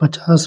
50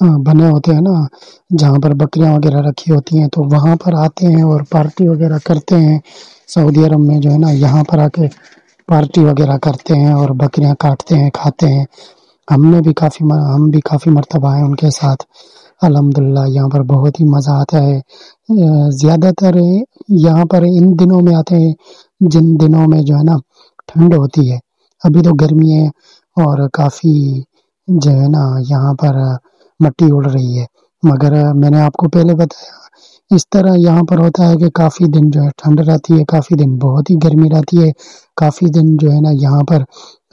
بنے ہوتے ہیں نا، جہاں پر بکریاں وغیرہ رکھی ہوتی ہیں، تو وہاں پر آتے ہیں اور پارٹی وغیرہ کرتے ہیں۔ سعودی عرب میں جو ہے نا، یہاں پر آ کے پارٹی وغیرہ کرتے ہیں اور بکریاں کاٹتے ہیں، کھاتے ہیں۔ ہم بھی کافی مرتبہ ہیں ان کے ساتھ۔ الحمدللہ یہاں پر بہت ہی مزہ آتا ہے۔ زیادہ تر یہاں پر ان دنوں میں آتے ہیں جن دنوں میں جو ہے نا ٹھنڈ ہوتی ہے۔ ابھی تو گرمی ہے اور کافی جو ہے نا یہاں پر مٹی اڑ رہی ہے، مگر میں نے آپ کو پہلے بتایا اس طرح یہاں پر ہوتا ہے کہ کافی دن جو ہے ٹھنڈ رہتی ہے، کافی دن بہت ہی گرمی رہتی ہے، کافی دن جو ہے نا یہاں پر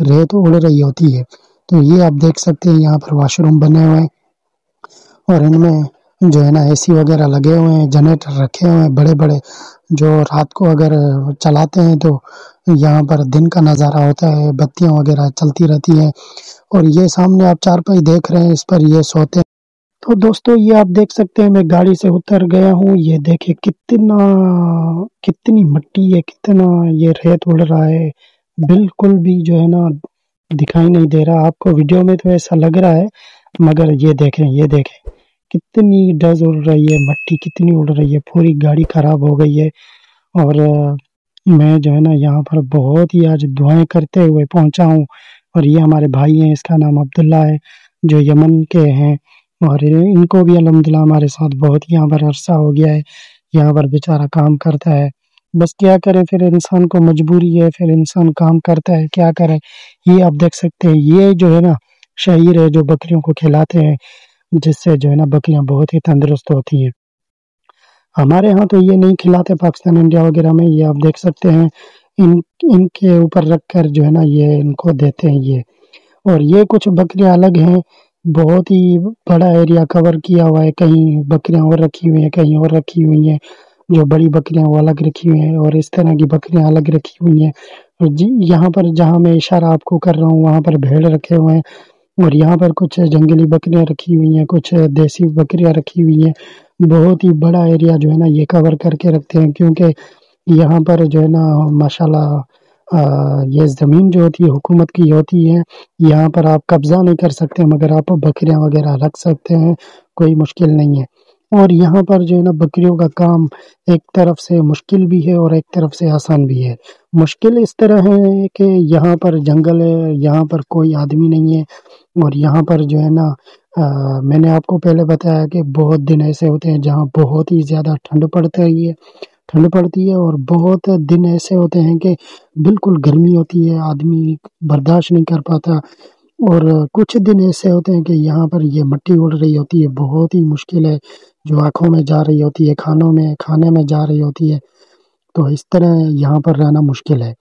ریت اڑ رہی ہوتی ہے۔ تو یہ آپ دیکھ سکتے ہیں یہاں پر واش روم بنے ہوئے ہیں اور ان میں جو ہے نا اے سی وغیرہ لگے ہوئے ہیں، جنریٹر رکھے ہوئے ہیں بڑے بڑے، جو رات کو اگر چلاتے ہیں تو یہاں پر دن کا نظارہ ہوتا ہے، بتیاں وغیرہ چلتی رہتی ہیں۔ اور یہ سامنے آپ چارپائی دیکھ رہے ہیں، اس پر یہ سوتے ہیں۔ تو دوستو یہ آپ دیکھ سکتے ہیں، میں گاڑی سے اتر گیا ہوں، یہ دیکھیں کتنی مٹی ہے، کتنا یہ ریت اڑ رہا ہے، بالکل بھی جو ہے نا دکھائی نہیں دے رہا آپ کو۔ ویڈیو میں تو ایسا لگ رہا ہے، مگر یہ دیکھیں کتنی ڈز اڑ رہی ہے، مٹی کتنی اڑ رہی ہے، پوری گاڑی خراب ہو گئی ہے۔ اور میں جو ہے نا یہاں پر بہت ہی آج دعائیں کرتے ہوئے پہنچا ہوں، اور یہ ہمارے بھائی ہیں، اس کا نام عبداللہ ہے، جو یمن کے ہیں، اور ان کو بھی الحمدللہ ہمارے ساتھ بہت یہاں پر عرصہ ہو گیا ہے، یہاں پر بیچارہ کام کرتا ہے۔ بس کیا کرے، پھر انسان کو مجبوری ہے، پھر انسان کام کرتا ہے، کیا کرے۔ یہ آپ دیکھ سکتے ہیں، یہ جو ہے نا شعیر ہے جو بکریوں کو کھلاتے ہیں، جس سے جو ہے نا بکریاں بہت ہی تندرست ہوتی ہیں۔ ہمارے ہاں تو یہ نہیں کھلاتے، پاکستان انڈیا وغیرہ میں یہ آپ دیکھ سکتے ہیں، ان کے اوپر رکھ کر جو ہے نا یہ ان کو دیتے ہیں یہ۔ اور یہ کچھ بکریاں الگ ہیں، بہت ہی بڑا ایریا کور کیا ہوا ہے، کہیں بکریاں اور رکھی ہوئی ہیں، کہیں اور رکھی ہوئی ہیں، جو بڑی بکریاں وہ الگ رکھی ہوئی ہیں، اور اس طرح کی بکریاں الگ رکھی ہوئی ہیں۔ اور یہاں پر جہاں میں اشارہ آپ کو کر رہا ہوں وہاں پر بھیڑ رکھے ہوئے ہیں، اور یہاں پر کچھ جنگلی بکریاں رکھی ہوئی ہیں، کچھ دیسی بکریاں رکھی ہوئی ہیں۔ بہت ہی بڑا ایریا جو ہے نا یہ کور کر کے رکھتے ہیں، کیونکہ یہاں پر جو ہے نا ماشاءاللہ یہ زمین جو ہوتی ہے حکومت کی ہوتی ہے، یہاں پر آپ قبضہ نہیں کر سکتے، مگر آپ بکریاں وغیرہ رکھ سکتے ہیں، کوئی مشکل نہیں ہے۔ اور یہاں پر جو ہے نا بکریوں کا کام ایک طرف سے مشکل بھی ہے اور ایک طرف سے آسان بھی ہے۔ مشکل اس طرح ہے کہ یہاں پر جنگل ہے، یہاں پر کوئی آدمی نہیں ہے، اور یہاں پر جو ہے نا میں نے آپ کو پہلے بتایا کہ بہت دن ایسے ہوتے ہیں جہاں بہت ہی زیادہ ٹھنڈ پڑتی ہے، اور بہت دن ایسے ہوتے ہیں کہ بالکل گرمی ہوتی ہے، آدمی برداشت نہیں کر پاتا۔ اور کچھ دن ایسے ہوتے ہیں کہ یہاں پر یہ مٹی اڑ رہی ہوتی ہے، بہت ہی مشکل ہے، جو آنکھوں میں جا رہی ہوتی ہے، کھانے میں جا رہی ہوتی ہے، تو اس طرح یہاں پر رہنا مشکل ہے۔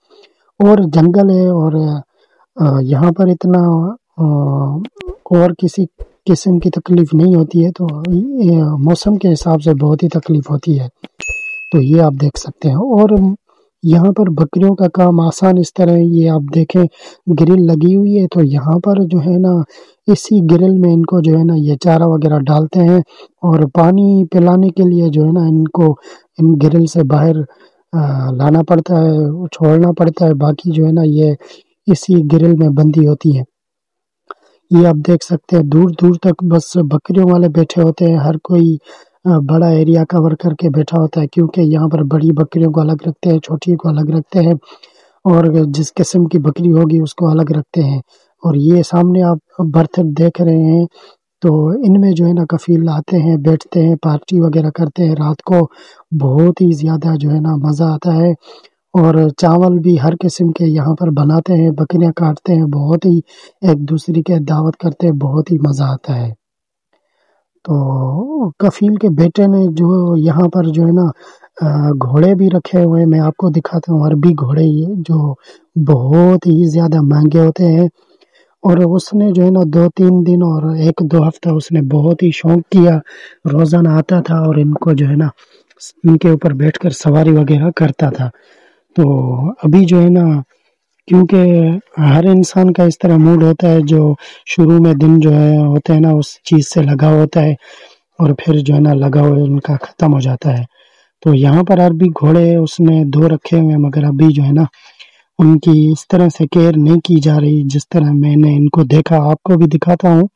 اور جنگل ہے، اور یہاں پر اتنا اور کسی قسم کی تکلیف نہیں ہوتی ہے، تو موسم کے حساب سے بہت ہی تکلیف ہوتی ہے، تو یہ آپ دیکھ سکتے ہیں۔ اور یہاں پر بکریوں کا کام آسان اس طرح ہے، یہ آپ دیکھیں گرل لگی ہوئی ہے، تو یہاں پر جو ہے نا اسی گرل میں ان کو جو ہے نا یہ چارہ وغیرہ ڈالتے ہیں، اور پانی پلانے کے لیے جو ہے نا ان کو ان گرل سے باہر لانا پڑتا ہے، چھوڑنا پڑتا ہے، باقی جو ہے نا یہ اسی گرل میں بندی ہوتی ہے۔ یہ آپ دیکھ سکتے ہیں دور دور تک بس بکریوں والے بیٹھے ہوتے ہیں، ہر کوئی بڑا ایریا کور کر کے بیٹھا ہوتا ہے، کیونکہ یہاں پر بڑی بکریوں کو الگ رکھتے ہیں، چھوٹی کو الگ رکھتے ہیں، اور جس قسم کی بکری ہوگی اس کو الگ رکھتے ہیں۔ اور یہ سامنے آپ برتھ دیکھ رہے ہیں، تو ان میں جو ہے نا کفیل آتے ہیں، بیٹھتے ہیں، پارٹی وغیرہ کرتے ہیں رات کو، بہت ہی زیادہ جو ہے نا مزہ آتا ہے۔ اور چاول بھی ہر قسم کے یہاں پر بناتے ہیں، بکریاں کاٹتے ہیں، بہت ہی ایک دوسرے کے دعوت کرتے ہیں، بہت ہی مزہ آتا ہے۔ تو کفیل کے بیٹے نے جو یہاں پر جو ہے نا گھوڑے بھی رکھے ہوئے، میں آپ کو دکھاتا ہوں، عربی گھوڑے یہ جو بہت ہی زیادہ مہنگے ہوتے ہیں۔ اور اس نے جو ہے نا 2-3 دن اور 1-2 ہفتہ اس نے بہت ہی شوق کیا، روزانہ آتا تھا اور ان کو جو ہے نا ان کے اوپر بیٹھ کر سواری وغیرہ کرتا تھا۔ تو ابھی جو ہے نا کیونکہ ہر انسان کا اس طرح موڈ ہوتا ہے، جو شروع میں دن جو ہے ہوتے ہیں نا اس چیز سے لگا ہوتا ہے، اور پھر جو ہے نا لگاؤ ان کا ختم ہو جاتا ہے۔ تو یہاں پر عربی گھوڑے اس نے 2 رکھے ہوئے ہیں، مگر ابھی جو ہے نا ان کی اس طرح سے کیئر نہیں کی جا رہی جس طرح میں نے ان کو دیکھا، آپ کو بھی دکھاتا ہوں۔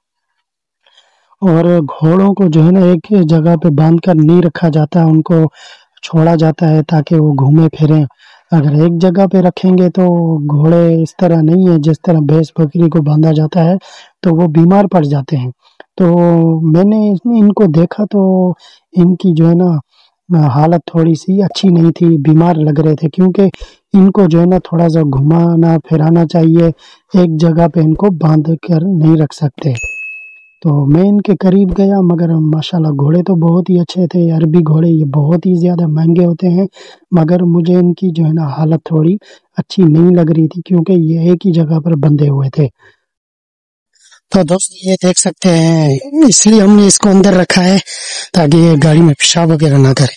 اور گھوڑوں کو جو ہے نا ایک جگہ پہ باندھ کر نہیں رکھا جاتا، ان کو چھوڑا جاتا ہے تاکہ وہ گھومے پھریں۔ اگر ایک جگہ پہ رکھیں گے تو گھوڑے اس طرح نہیں ہے جس طرح بھینس بکری کو باندھا جاتا ہے، تو وہ بیمار پڑ جاتے ہیں۔ تو میں نے ان کو دیکھا تو ان کی جو ہے نا حالت تھوڑی سی اچھی نہیں تھی، بیمار لگ رہے تھے، کیونکہ ان کو جو ہے نا تھوڑا سا گھمانا پھرانا چاہیے، ایک جگہ پہ ان کو باندھ کر نہیں رکھ سکتے۔ تو میں ان کے قریب گیا، مگر ماشاءاللہ گھوڑے تو بہت ہی اچھے تھے، عربی گھوڑے، یہ بہت ہی زیادہ مہنگے ہوتے ہیں، مگر مجھے ان کی جو ہے نا حالت تھوڑی اچھی نہیں لگ رہی تھی، کیونکہ یہ ایک ہی جگہ پر بندھے ہوئے تھے۔ تو دوست یہ دیکھ سکتے ہیں، اس لیے ہم نے اس کو اندر رکھا ہے تاکہ یہ گاڑی میں پیشاب وغیرہ نہ کرے۔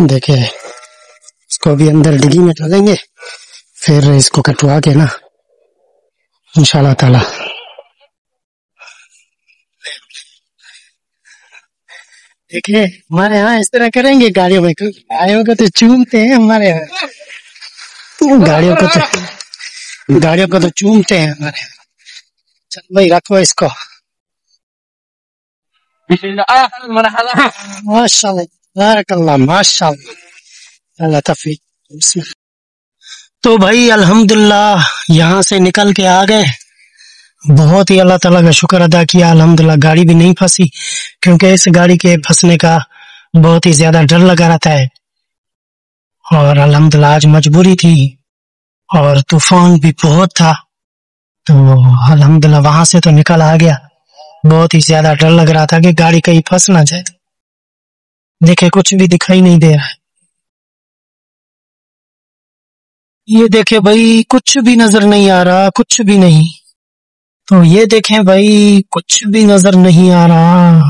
دیکھیں اس کو بھی اندر ڈگی میں ڈالیں گے، پھر اس کو کٹوا کے نا انشاءاللہ تعالی۔ دیکھیں ہمارے یہاں اس طرح کریں گے گاڑیوں میں، گاڑیوں کو تو چومتے ہیں ہمارے یہاں، گاڑیوں کو تو چومتے ہیں ہمارے یہاں۔ چل بھائی رکھو اس کو، ماشاء اللہ بارک اللہ، ماشاء اللہ، اللہ تفیق۔ تو بھائی الحمدللہ یہاں سے نکل کے آ گئے، بہت ہی اللہ تعالیٰ کا شکر ادا کیا، الحمدللہ گاڑی بھی نہیں پھنسی، کیونکہ اس گاڑی کے پھنسنے کا بہت ہی زیادہ ڈر لگا رہتا ہے، اور الحمدللہ آج مجبوری تھی اور طوفان بھی بہت تھا، تو الحمدللہ وہاں سے تو نکل آ گیا۔ بہت ہی زیادہ ڈر لگ رہا تھا کہ گاڑی کہیں پھنس نہ جائے۔ دیکھے کچھ بھی دکھائی نہیں دے رہا ہے، یہ دیکھیں بھائی کچھ بھی نظر نہیں آ رہا، کچھ بھی نہیں۔ تو یہ دیکھیں بھائی کچھ بھی نظر نہیں آ رہا،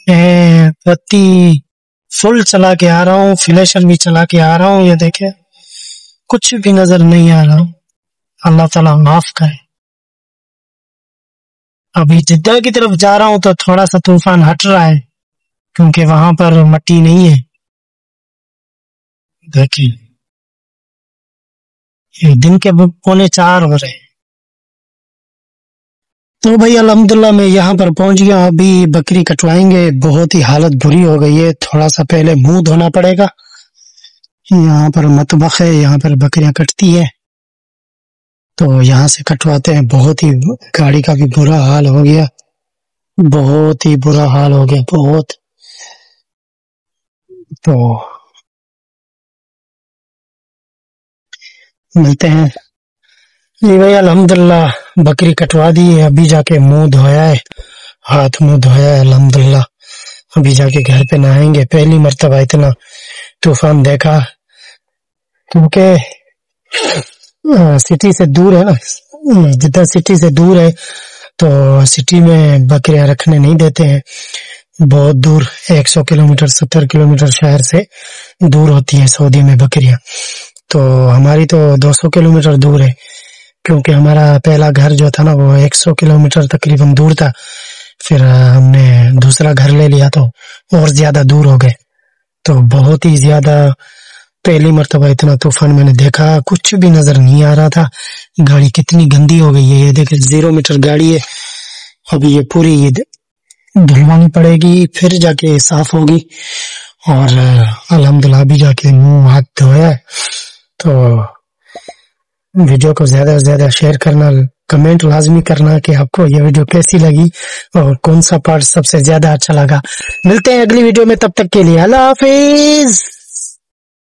میں بتی فل چلا کے آ رہا ہوں، فلیشر بھی چلا کے آ رہا ہوں، یہ دیکھیں کچھ بھی نظر نہیں آ رہا۔ اللہ تعالیٰ معاف کرے۔ ابھی جدہ کی طرف جا رہا ہوں تو تھوڑا سا طوفان ہٹ رہا ہے، کیونکہ وہاں پر مٹی نہیں ہے۔ دیکھیں یہ دن کے 3:45 ہو رہے ہیں۔ تو بھائی الحمدللہ میں یہاں پر پہنچ گیا، ابھی بکری کٹوائیں گے، بہت ہی حالت بری ہو گئی ہے، تھوڑا سا پہلے منہ دھونا پڑے گا۔ یہاں پر مطبخ ہے، یہاں پر بکریاں کٹتی ہے، تو یہاں سے کٹواتے ہیں۔ بہت ہی گاڑی کا بھی برا حال ہو گیا، بہت ہی برا حال ہو گیا، بہت۔ تو ملتے ہیں جی بھائی، الحمدللہ بکری کٹوا دی ہے، ابھی جا کے منہ دھویا ہے، ہاتھ منہ دھویا ہے الحمدللہ، ابھی جا کے گھر پہ نہائیں گے۔ پہلی مرتبہ اتنا طوفان دیکھا، کیونکہ سٹی سے دور ہے نا، جتنا سٹی سے دور ہے تو سٹی میں بکریاں رکھنے نہیں دیتے ہیں، بہت دور 100 کلومیٹر 70 کلومیٹر شہر سے دور ہوتی ہیں سعودی میں بکریاں، تو ہماری تو 200 کلومیٹر دور ہے، کیونکہ ہمارا پہلا گھر جو تھا نا وہ 100 کلومیٹر تقریباً دور تھا، پھر ہم نے دوسرا گھر لے لیا تو اور زیادہ دور ہو گئے، تو بہت ہی زیادہ پہلی مرتبہ اتنا طوفان میں نے دیکھا، کچھ بھی نظر نہیں آ رہا تھا۔ گاڑی کتنی گندی ہو گئی ہے، یہ دیکھیں 0 میٹر گاڑی ہے، ابھی یہ پوری دھلوانی پڑے گی پھر جا کے صاف ہوگی، اور الحمدللہ ابھی جا کے منہ ہاتھ دھویا ہے۔ تو ویڈیو کو زیادہ سے زیادہ شیئر کرنا، کمنٹ لازمی کرنا کہ آپ کو یہ ویڈیو کیسی لگی اور کون سا پارٹ سب سے زیادہ اچھا لگا۔ ملتے ہیں اگلی ویڈیو میں، تب تک کے لیے اللہ حافظ۔